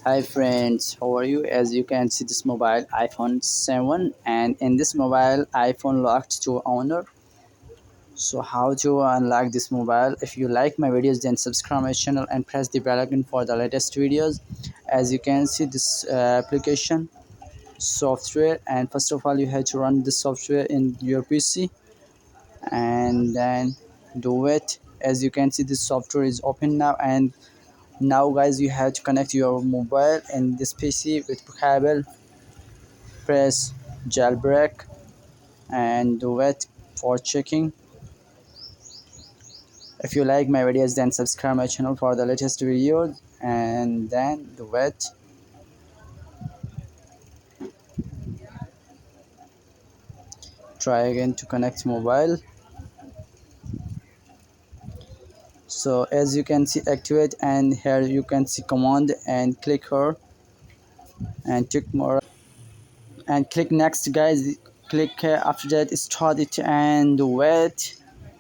Hi friends, how are you? As you can see this mobile iPhone 7 and in this mobile iPhone locked to owner. So how to unlock this mobile? If you like my videos then subscribe my channel and press the bell icon for the latest videos. As you can see this application software, and first of all you have to run the software in your PC and then do it. As you can see this software is open now, and now guys you have to connect your mobile in this PC with cable. Press jailbreak and do it for checking. If you like my videos then subscribe my channel for the latest videos, and then do it. Try again to connect mobile. So as you can see activate, and here you can see command and click here and check more and click next guys. Click after that start it and wait.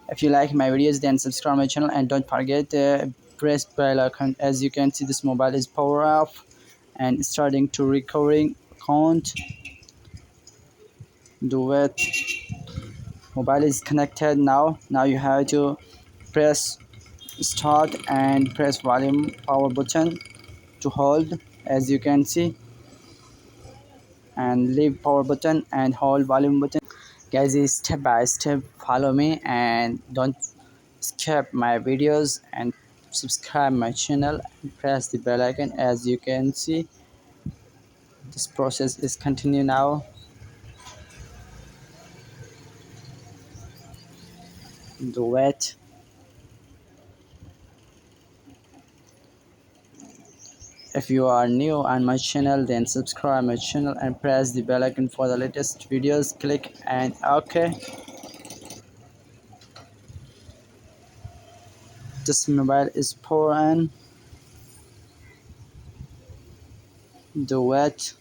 If you like my videos then subscribe my channel and don't forget press bell icon. As you can see this mobile is power off and starting to recovering count. Do it. Mobile is connected now you have to press start and press volume power button to hold. As you can see, and leave power button and hold volume button. Guys, step by step follow me and don't skip my videos, and subscribe my channel and press the bell icon. As you can see this process is continue now. Do it. If you are new on my channel then subscribe my channel and press the bell icon for the latest videos. Click and okay. This mobile is power on. Do it.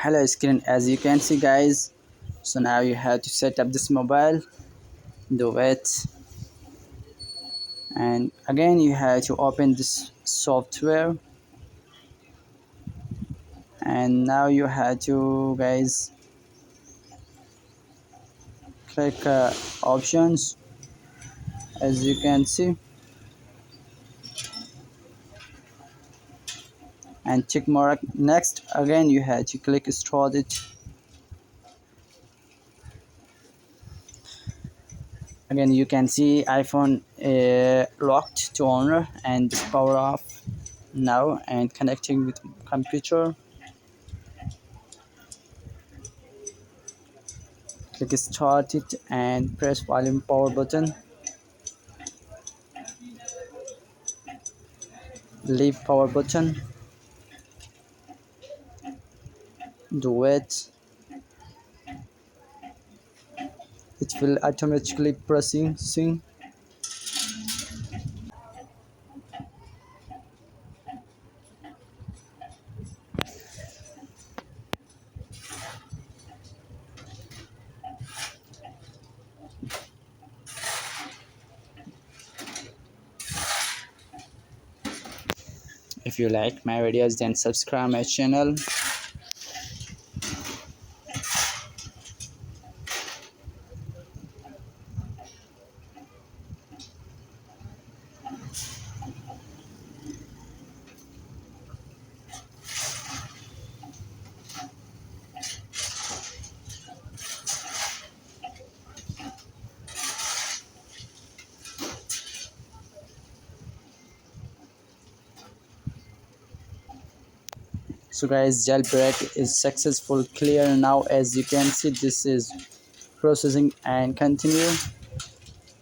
Hello screen. As you can see guys, so now you have to set up this mobile. Do it. And again you have to open this software, and now you have to guys click options. As you can see, and check mark next. Again you have to click start it. Again you can see iPhone locked to owner and power off now and connecting with computer. Click start it and press volume power button. Leave power button. Do it. It will automatically pressing sync. If you like my videos then subscribe my channel. So guys, jailbreak is successful clear now. As you can see this is processing and continue.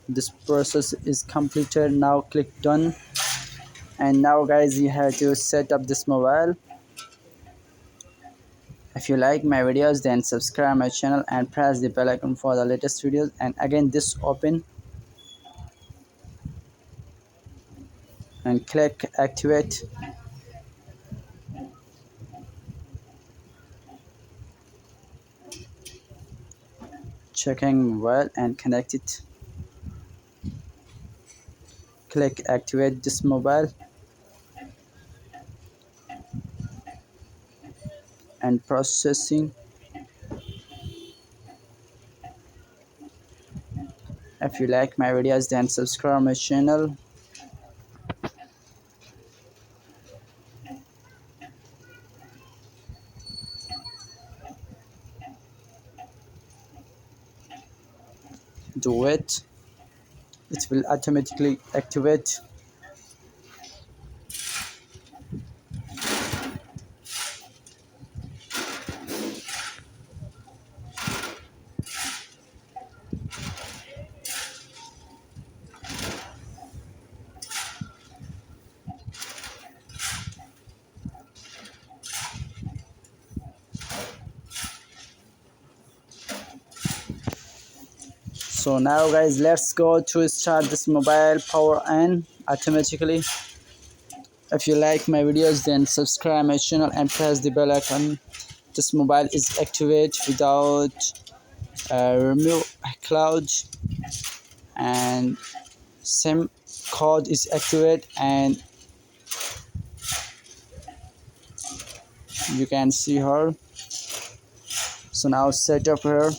This process is completed now. Click done. And now guys you have to set up this mobile. If you like my videos then subscribe my channel and press the bell icon for the latest videos. And again this open and click activate. checking well and connect it. Click activate this mobile and processing. If you like my videos, then subscribe my channel. Do it. It will automatically activate. So now guys, let's go to start this mobile power on automatically. If you like my videos, then subscribe my channel and press the bell icon. This mobile is activate without remove icloud, and SIM code is activate, and you can see her. So now set up her.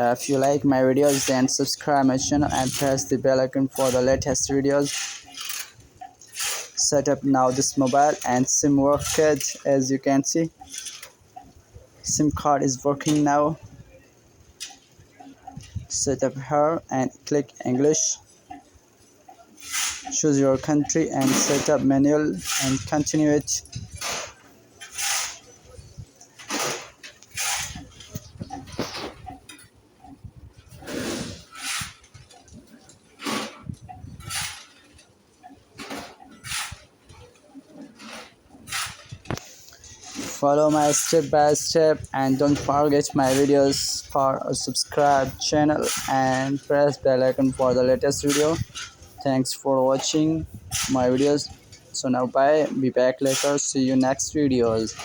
If you like my videos, then subscribe my channel and press the bell icon for the latest videos. Set up now this mobile and SIM worked, as you can see. SIM card is working now. Set up her and click English. Choose your country and set up manual and continue it. Follow my step by step and don't forget my videos for a subscribe channel and press bell icon for the latest video. Thanks for watching my videos. So now bye, be back later, see you next videos.